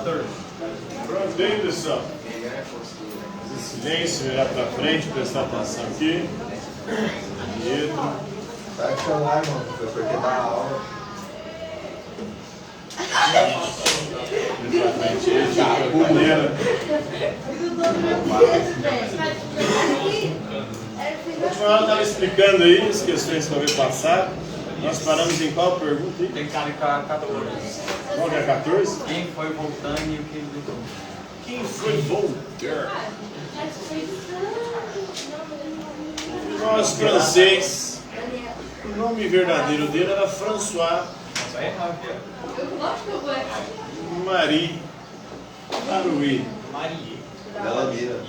14. Pronto, bem, pessoal. Silêncio, virar pra frente, prestar atenção aqui. Pedro. Vai com o celular, mano, foi porque dá aula. Pra frente, ele já cadeira. A última aula estava explicando aí as questões que eu vi passar. Nós paramos em qual pergunta aí? Tem cara de 14. Qual que é 14? Quem foi voltando e o que ele lutou? Quem foi Voltaire? Nós francês. O nome verdadeiro dele era François Só errar aqui, ó. Marie Larousse. Marie. Bela mira.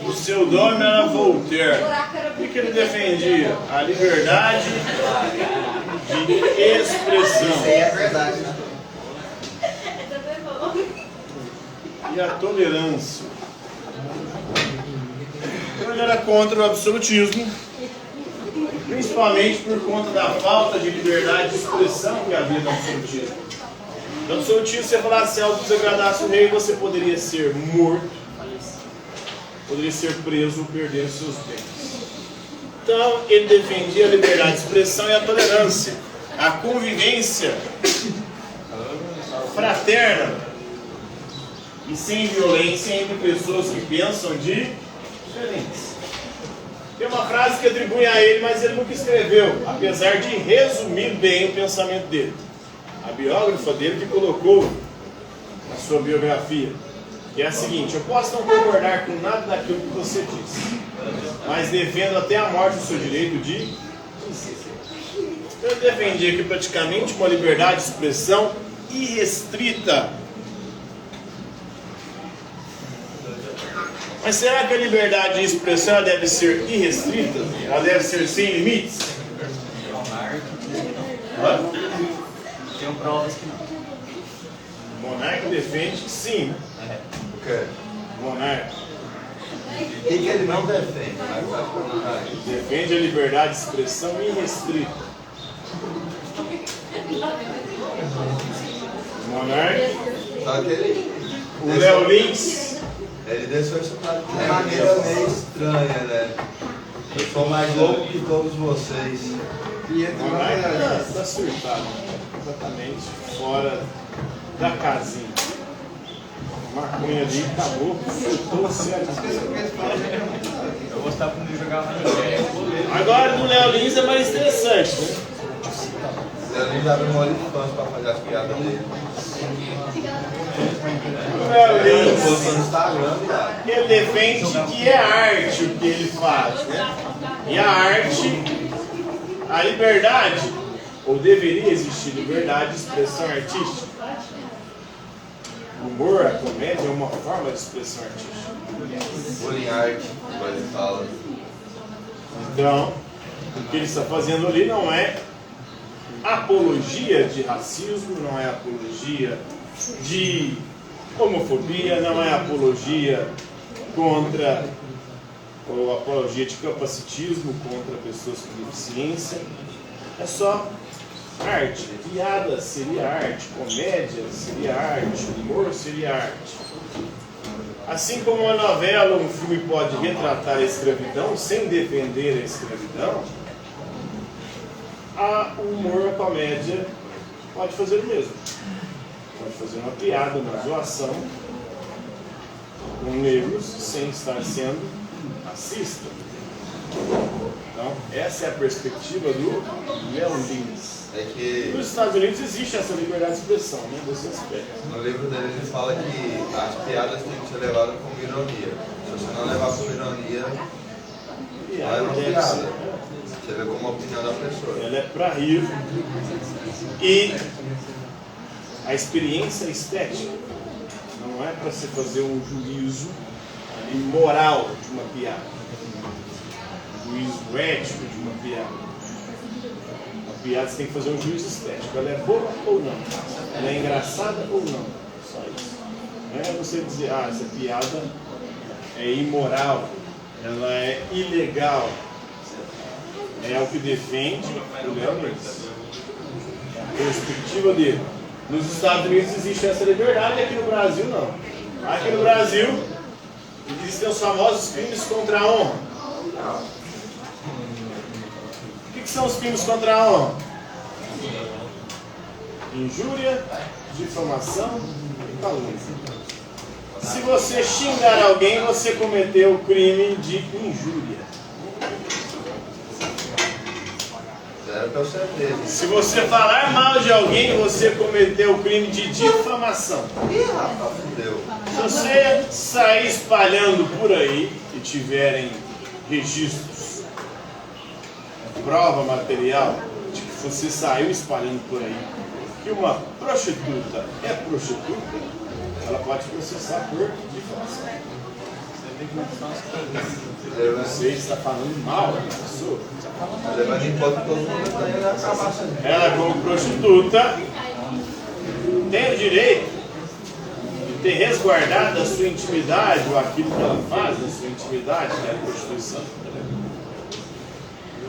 O seu nome era Voltaire. O que ele defendia? A liberdade de expressão Isso aí é verdade, né? e a tolerância. Então ele era contra o absolutismo, principalmente por conta da falta de liberdade de expressão que havia no absolutismo. No absolutismo, você falasse algo que desagradasse o rei, você poderia ser morto, poderia ser preso ou perder seus bens. Então, ele defendia a liberdade de expressão e a tolerância, a convivência fraterna e sem violência entre pessoas que pensam diferentes. Tem uma frase que atribui a ele, mas ele nunca escreveu, apesar de resumir bem o pensamento dele. A biógrafa dele que colocou na sua biografia, que é a seguinte: eu posso não concordar com nada daquilo que você disse, mas defendo até a morte o seu direito de dizer. Eu defendi aqui praticamente uma liberdade de expressão irrestrita. Mas será que a liberdade de expressão deve ser irrestrita? Ela deve ser sem limites? Tem provas que não. O monarca defende que sim. O quê? O monarca O que ele não defende? defende a liberdade de expressão irrestrita. O monarca, Só que ele... o Léo Lins. Ele deixou isso claro de uma maneira meio estranha, né? Eu sou mais louco que todos vocês. O monarca está surtado, completamente fora da casinha. A maconha ali acabou, surtou certo. Eu gostava quando ele jogava na Agora do Léo Lins é mais interessante, né? Ele abre um OnlyFans pra fazer as piadas dele. O Léo Ele Lins, postou no Instagram, cara. ele defende que é arte o que ele faz, né? E a arte, a liberdade, ou deveria existir liberdade de expressão artística. O humor, a comédia é uma forma de expressão artística. Bullying art, como ele fala. Então, o que ele está fazendo ali não é apologia de racismo, não é apologia de homofobia, não é apologia contra, ou apologia de capacitismo contra pessoas com deficiência. É só arte. Piada seria arte, comédia seria arte, humor seria arte. Assim como uma novela ou um filme pode retratar a escravidão sem defender a escravidão, o humor, a comédia pode fazer o mesmo. Pode fazer uma piada, uma zoação com negros sem estar sendo racista. Então, essa é a perspectiva do Léo Lins. É que Nos Estados Unidos existe essa liberdade de expressão, né, desse aspecto. no livro dele ele fala que as piadas têm que ser levadas como ironia. Se você não levar como ironia, não é uma Deve piada. ser. Você vê como a opinião da pessoa. Ela é para rir. E a experiência estética não é para se fazer um juízo ali, moral de uma piada, um juízo ético de uma piada. A piada você tem que fazer um juízo estético. Ela é boa ou não? Ela é engraçada ou não? Só isso. Não é você dizer, essa piada é imoral, ela é ilegal. É o que defende o Léo Lins. A perspectiva dele. Nos Estados Unidos existe essa liberdade, aqui no Brasil não. Aqui no Brasil existem os famosos crimes contra a honra. O que são os crimes contra a honra? Injúria, difamação e calúnia. Se você xingar alguém, você cometeu o crime de injúria. Se você falar mal de alguém, você cometeu o crime de difamação. Se você sair espalhando por aí e tiverem registros, prova material de que você saiu espalhando por aí que uma prostituta é prostituta, ela pode processar por difamação. Você está falando mal da pessoa. Ela, como prostituta, tem o direito de ter resguardado a sua intimidade, ou aquilo que ela faz da sua intimidade, que é a prostituição.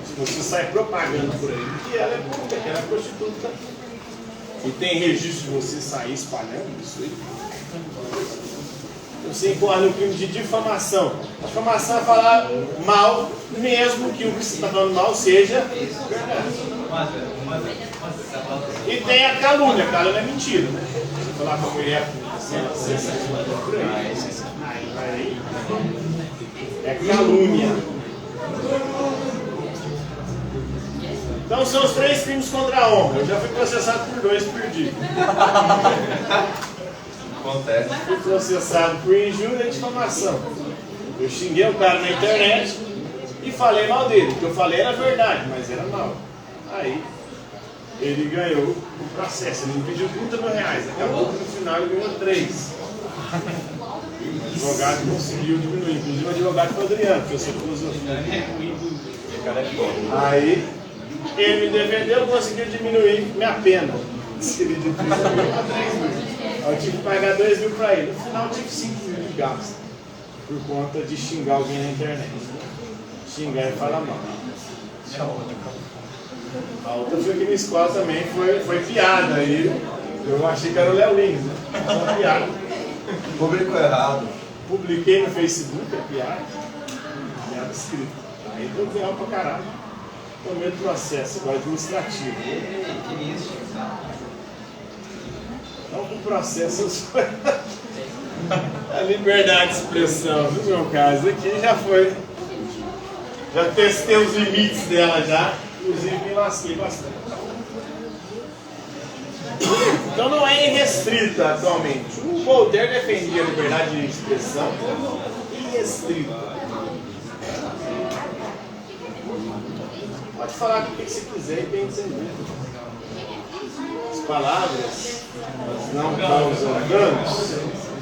Se você sai propagando por aí que ela é puta, que ela é prostituta, e tem registro de você sair espalhando isso aí, você incorre no crime de difamação. Difamação é falar mal, mesmo que o que você está falando mal seja verdade. E tem a calúnia. A calúnia é mentira, né? Você falar com a mulher, você sai espalhando por aí, é calúnia. Então são os 3 crimes contra a honra. Eu já fui processado por 2 por dia. Acontece. Fui processado por injúria e difamação. Eu xinguei o cara na internet e falei mal dele. O que eu falei era verdade, mas era mal. Aí ele ganhou o processo. Ele me pediu 30 mil reais. Acabou que no final ele ganhou 3. O advogado conseguiu diminuir. Inclusive o advogado foi o Adriano, que eu sou filosofia. Aí ele me defendeu, conseguiu diminuir minha pena. Seria de 30 mil para 3 mil. Eu tive que pagar 2 mil para ele. No final eu tive 5 mil de gasto. Por conta de xingar alguém na internet. Xingar e falar mal. A outra foi aqui na escola também, foi piada. Aí eu achei que era o Léo Lins, né? Foi piada. Publicou errado. Publiquei no Facebook a piada. Piada escrita. Aí deu real pra caralho. Tomei o processo, agora administrativo. Então, o processo a liberdade de expressão, no meu caso aqui, já foi. Já testei os limites dela já, inclusive me lasquei bastante. Então não é irrestrita atualmente. O Voltaire defendia a liberdade de expressão irrestrita. Pode falar o que você quiser e bem entender. As palavras elas não causam danos.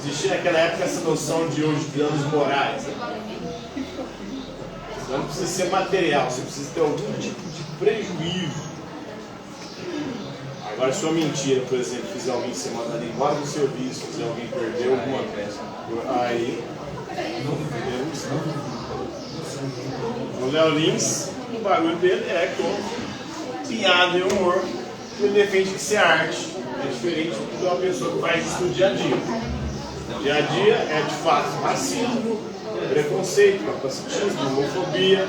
Existia naquela época essa noção de hoje de danos morais. Então não precisa ser material, você precisa ter algum tipo de prejuízo. Agora, se uma mentira, por exemplo, fizer alguém ser mandado embora do serviço, fizer alguém perder alguma coisa, aí o Léo Lins, o bagulho dele é com piada e humor. Ele defende que isso é arte, é diferente de uma pessoa que faz isso no dia a dia. Dia a dia é de fato racismo, preconceito, capacitismo, homofobia.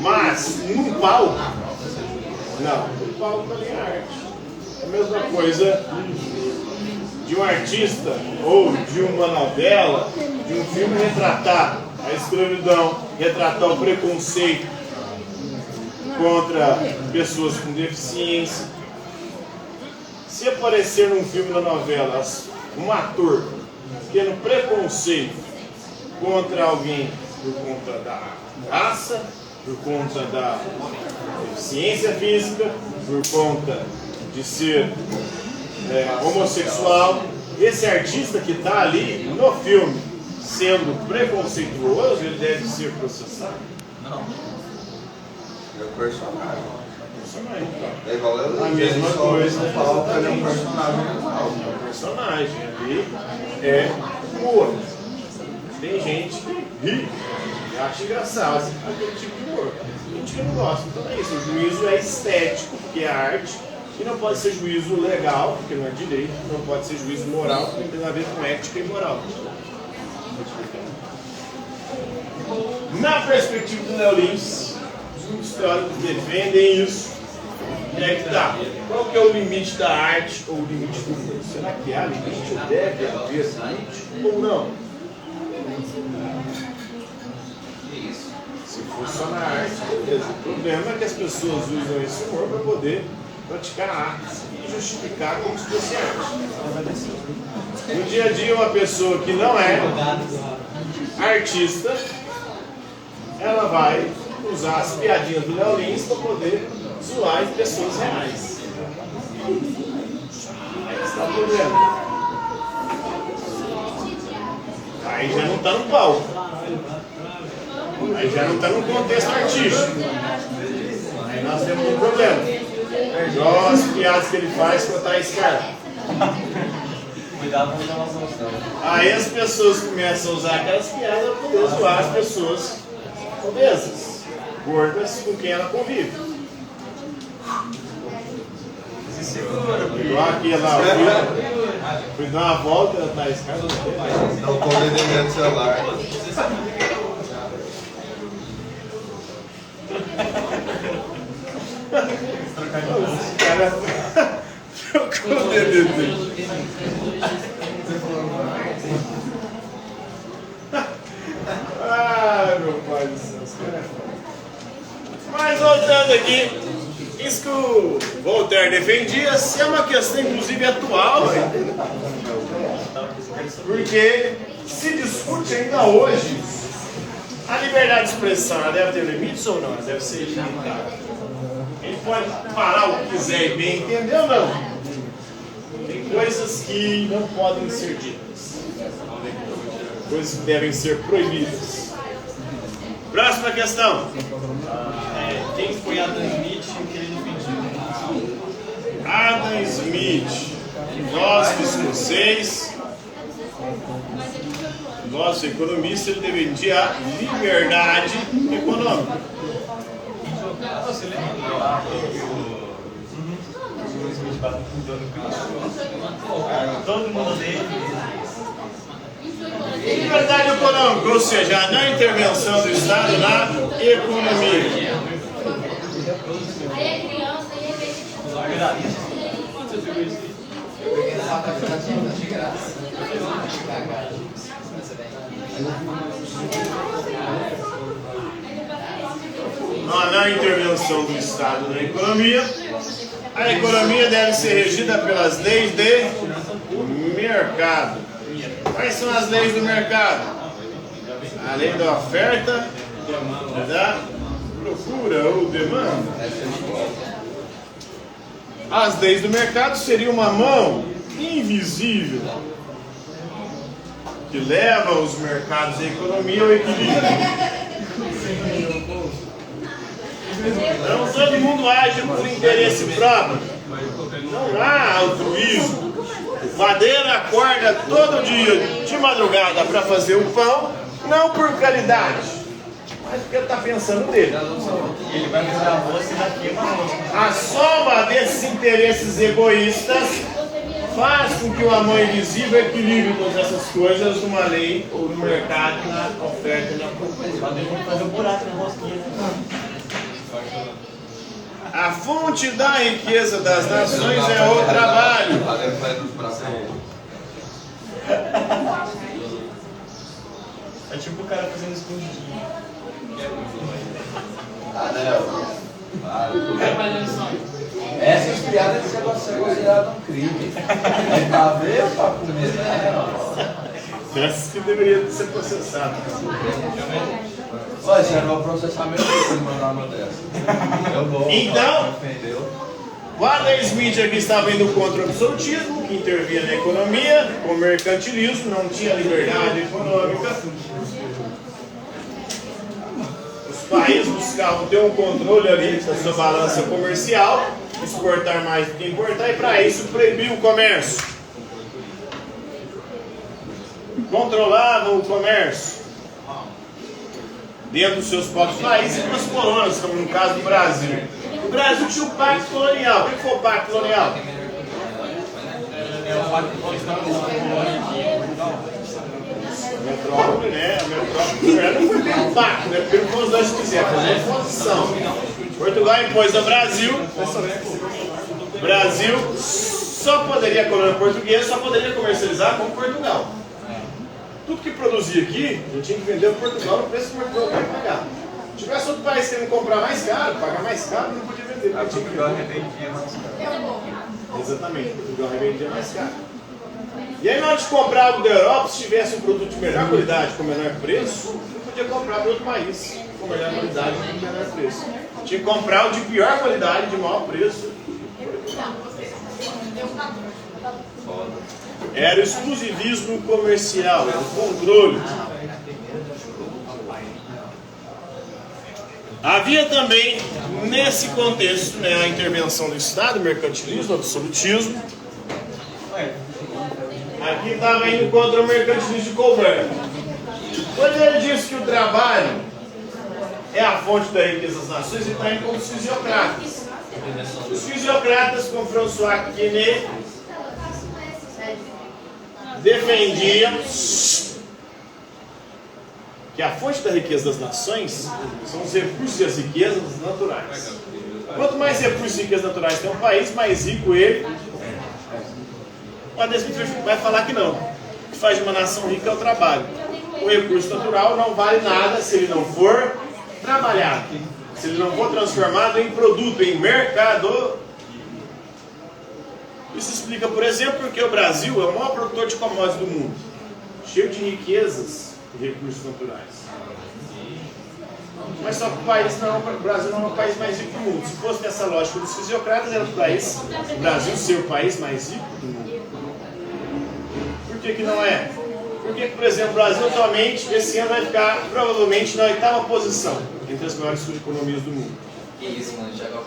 Mas no palco, não, no palco também é arte. É a mesma coisa de um artista ou de uma novela, de um filme retratar a escravidão, retratar o preconceito contra pessoas com deficiência. Se aparecer num filme ou novela um ator tendo preconceito contra alguém por conta da raça, por conta da deficiência física, por conta de ser homossexual, esse artista que está ali no filme sendo preconceituoso, ele deve ser processado? Não. É o personagem. Então. É igual a mesma coisa. Não fala que ele é um personagem. É um personagem. Ali é humor. Tem gente que ri e acha engraçado aquele tipo de humor. Tem gente que não gosta. Então é isso. O juízo é estético, porque é arte, E não pode ser juízo legal, porque não é direito, não pode ser juízo moral, porque tem a ver com ética e moral. Na perspectiva do Léo Lins, os teóricos defendem isso. E aí que tá. Qual que é o limite da arte ou o limite do mundo? Será que há limite ou deve haver limite ou não? Se for só na arte, beleza. O problema é que as pessoas usam esse humor para poder praticar artes e justificar como se fosse arte. No dia a dia, uma pessoa que não é artista, ela vai usar as piadinhas do Léo Lins para poder zoar as pessoas reais. Aí está o problema. Aí já não está no palco. Aí já não está no contexto artístico. Aí nós temos um problema. Igual as piadas que ele faz contra a Scarpa. Cuidado com a nossa. Aí as pessoas começam a usar aquelas piadas para poder zoar as pessoas obesas, gordas, com quem ela convive. Se segura, Igual aqui lá, fui dar uma volta na escada. Não pode entender o celular. Os caras trocou o dedo. Ah, meu pai do céu, os caras é foda. Mas voltando aqui, isso que o Voltaire defendia, se é uma questão inclusive atual, porque se discute ainda hoje a liberdade de expressão, ela deve ter limites ou não? Ela deve ser limitada. Ele pode falar o que quiser e bem entender ou não? Tem coisas que não podem ser ditas, coisas que devem ser proibidas. Próxima questão. quem foi Adam Smith e o que ele defendia? Adam Smith, filósofo escocês, nosso economista, ele defendia a liberdade econômica. Você lembra lá o Smith batendo todo mundo dele? Liberdade econômica, ou seja, a não intervenção do Estado na economia. Aí é criança, aí é A não intervenção do Estado na economia. A economia deve ser regida pelas leis de mercado. Quais são as leis do mercado? A lei da oferta, da procura ou demanda. As leis do mercado seriam uma mão invisível que leva os mercados e a economia ao equilíbrio. Então todo mundo age por interesse próprio. Não há altruísmo. Madeira acorda todo dia de madrugada para fazer o pão, não por caridade, mas porque ele está pensando nele. Ele vai fazer a roça e daqui uma roça. A soma desses interesses egoístas faz com que o amor invisível equilibre todas essas coisas numa lei ou no mercado, na oferta e na procura. Vamos fazer um buraco na rosquinha. A fonte da riqueza das nações é o trabalho. É tipo o cara fazendo escondidinho. Essas piadas você vai ser considerado um crime. É pra ver ou pra comer? Essas que deveriam ser processadas. Olha, você não vai processar mesmo se mandar uma dessa. Eu vou. Então, Defendeu. o Adam Smith aqui estava indo contra o absolutismo, que intervia na economia, com o mercantilismo, não tinha liberdade econômica. Os países buscavam ter um controle ali da sua balança comercial, exportar mais do que importar, e para isso proibiu o comércio. Controlavam o comércio dentro dos seus próprios países e nas colônias, como no caso do Brasil. O Brasil tinha o Pacto Colonial. O que foi o Pacto Colonial? Metrópole, né? A metrópole não foi pelo pacto, né? Pelo que os dois quiseram, foi uma imposição. Portugal impôs ao Brasil. Brasil só poderia, a colônia portuguesa só poderia comercializar com Portugal. Tudo que produzia aqui, a gente tinha que vender para Portugal no preço que Portugal vai pagar. Se tivesse outro país querendo comprar mais caro, pagar mais caro, não podia vender. Portugal revendia mais caro. Exatamente, Portugal revendia mais caro. E aí, na hora de comprar algo da Europa, se tivesse um produto de melhor qualidade com menor preço, não podia comprar de outro país com melhor qualidade e com menor preço. Tinha que comprar o de pior qualidade, de maior preço. Era o exclusivismo comercial, era o controle. Havia também, nesse contexto, né, a intervenção do Estado, o mercantilismo, o absolutismo. Aqui estava indo contra o mercantilismo de Colbert. Quando ele disse que o trabalho é a fonte da riqueza das nações, ele está indo com os fisiocratas. Os fisiocratas, com François Quesnay, defendiam que a fonte da riqueza das nações são os recursos e as riquezas naturais. Quanto mais recursos e riquezas naturais tem um país, mais rico ele. O Adam Smith vai falar que não. O que faz de uma nação rica é o trabalho. O recurso natural não vale nada se ele não for trabalhado, se ele não for transformado em produto, em mercado. Isso explica, por exemplo, porque o Brasil é o maior produtor de commodities do mundo, cheio de riquezas e recursos naturais. Mas só que o Brasil não é o país mais rico do mundo. Se fosse nessa lógica dos fisiocratas, era o Brasil ser o país mais rico do mundo. Por que não é? Porque, por exemplo, o Brasil atualmente, esse ano vai ficar provavelmente na 8ª posição entre as maiores economias do mundo. Que isso, mano, já agora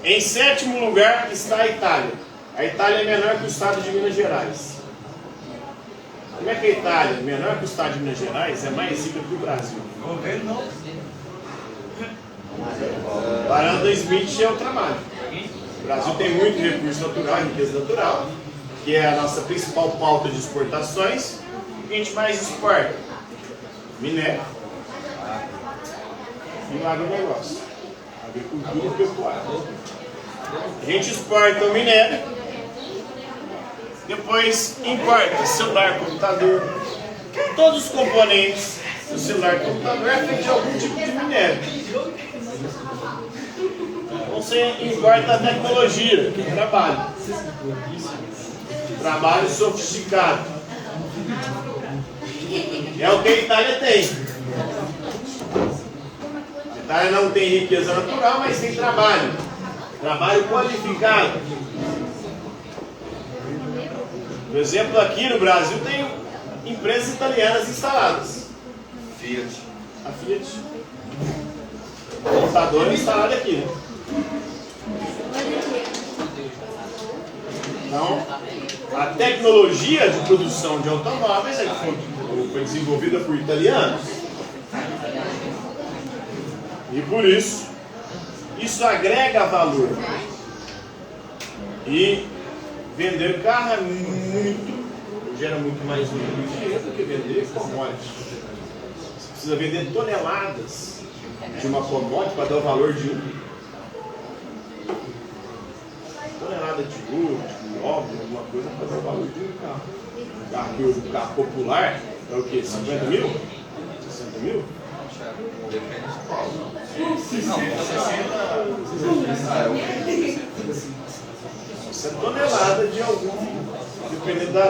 Em 7º lugar está a Itália. A Itália é menor que o estado de Minas Gerais. Como é que a Itália, menor que o estado de Minas Gerais, é mais rica que o Brasil? Parando Smith é o trabalho. O Brasil tem muito recurso natural, riqueza natural, que é a nossa principal pauta de exportações. O que a gente mais exporta? Minério e o agronegócio. Agricultura e pecuária. A gente exporta o minério, depois importa celular, computador, todos os componentes do celular e computador é feito de algum tipo de minério. Você importa a tecnologia, que é trabalho. Trabalho sofisticado. É o que a Itália tem. A Itália não tem riqueza natural, mas tem trabalho. Trabalho qualificado. Por exemplo, aqui no Brasil tem empresas italianas instaladas. Fiat. A Fiat. O computador é instalado aqui, né? Então, a tecnologia de produção de automóveis é que foi desenvolvida por italianos. E por isso agrega valor. E vender carro gera muito mais lucro e dinheiro do que vender commodities. Você precisa vender toneladas de uma commodity para dar o valor de tonelada de ouro, de óleo, alguma coisa para dar o valor de um carro. Um carro popular é o quê? 50 mil? 60 mil? Depende de qual. Isso é tonelada de algum, dependendo da...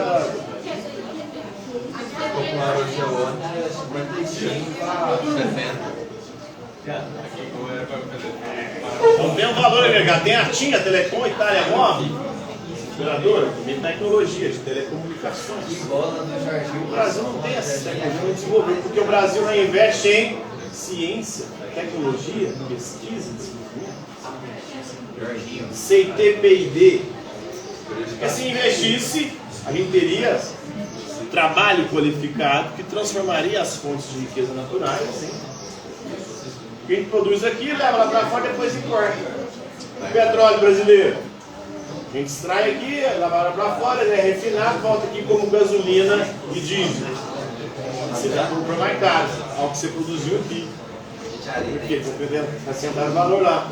Popular hoje é o 55 a 70. Então tem um valor agregado. Tem a TIM, a Telecom Itália Móvel, operadora, tem tecnologia de telecomunicações. O Brasil não tem essa tecnologia, não desenvolveu, porque o Brasil não investe em ciência, tecnologia, pesquisa, desenvolvimento. CTPID. Porque se investisse, a gente teria trabalho qualificado que transformaria as fontes de riqueza naturais O que a gente produz aqui, leva lá para fora e depois importa. O petróleo brasileiro. A gente extrai aqui, leva lá para fora, ele é refinado, volta aqui como gasolina e diesel. Você já compra mais caro, ao que você produziu aqui. Por quê? Porque está sentado o valor lá.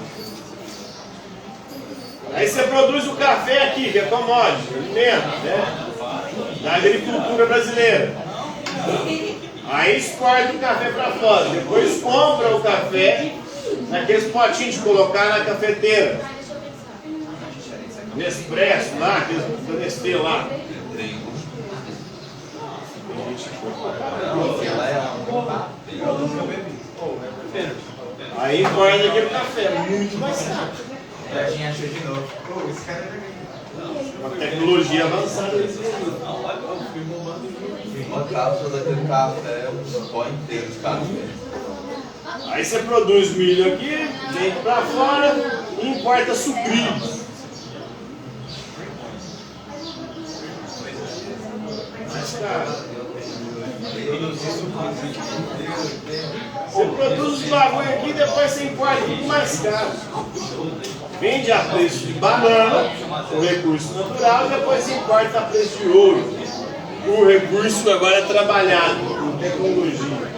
Aí você produz o café aqui, que é commodity, alimento, né? Da agricultura brasileira. Aí exporta o café para fora, depois compra o café naqueles potinhos de colocar na cafeteira. Nespresso lá, aqueles da Nestlé lá. Aí importa aquele café, muito mais caro. Já achou de novo. Pô, esse cara Uma tecnologia avançada. Uma cápsula daquele café, um pó inteiro de café. Aí você produz milho aqui, vem pra fora e importa sucrilhos. Mais caro. Você produz os bagulho aqui e depois você importa tudo mais caro. Vende a preço de banana, o recurso natural, e depois você importa a preço de ouro. O recurso agora é trabalhado com tecnologia.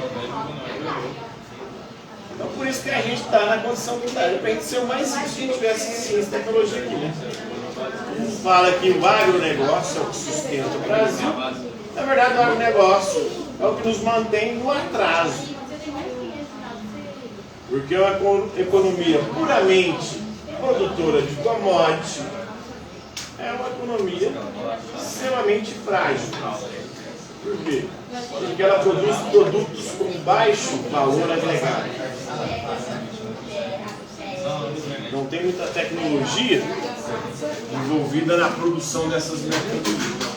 Então por isso que a gente está na condição que está. Para a gente ser o mais rico se a gente tivesse ciência e tecnologia aqui, né? Fala que o agronegócio é o que sustenta o Brasil. Na verdade, o agronegócio é o que nos mantém no atraso. Porque é uma economia puramente produtora de commodity, é uma economia extremamente frágil. Por quê? Porque ela produz produtos com baixo valor agregado. Não tem muita tecnologia envolvida na produção dessas mercadorias.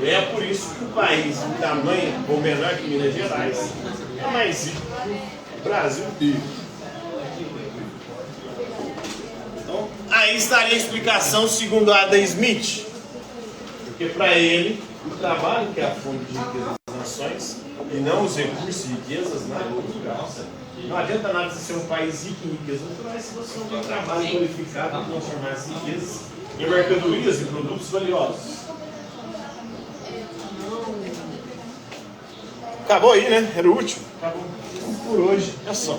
E é por isso que o país, de tamanho ou menor que Minas Gerais, é mais rico que o Brasil inteiro. Então, aí estaria a explicação segundo Adam Smith. Porque para ele, o trabalho que é a fonte de riqueza das nações, e não os recursos e riquezas, não adianta nada você ser um país rico em riquezas naturais se você não tem trabalho qualificado para transformar essas riquezas em mercadorias e produtos valiosos. Acabou aí, né? Era o último. Acabou. Por hoje é só.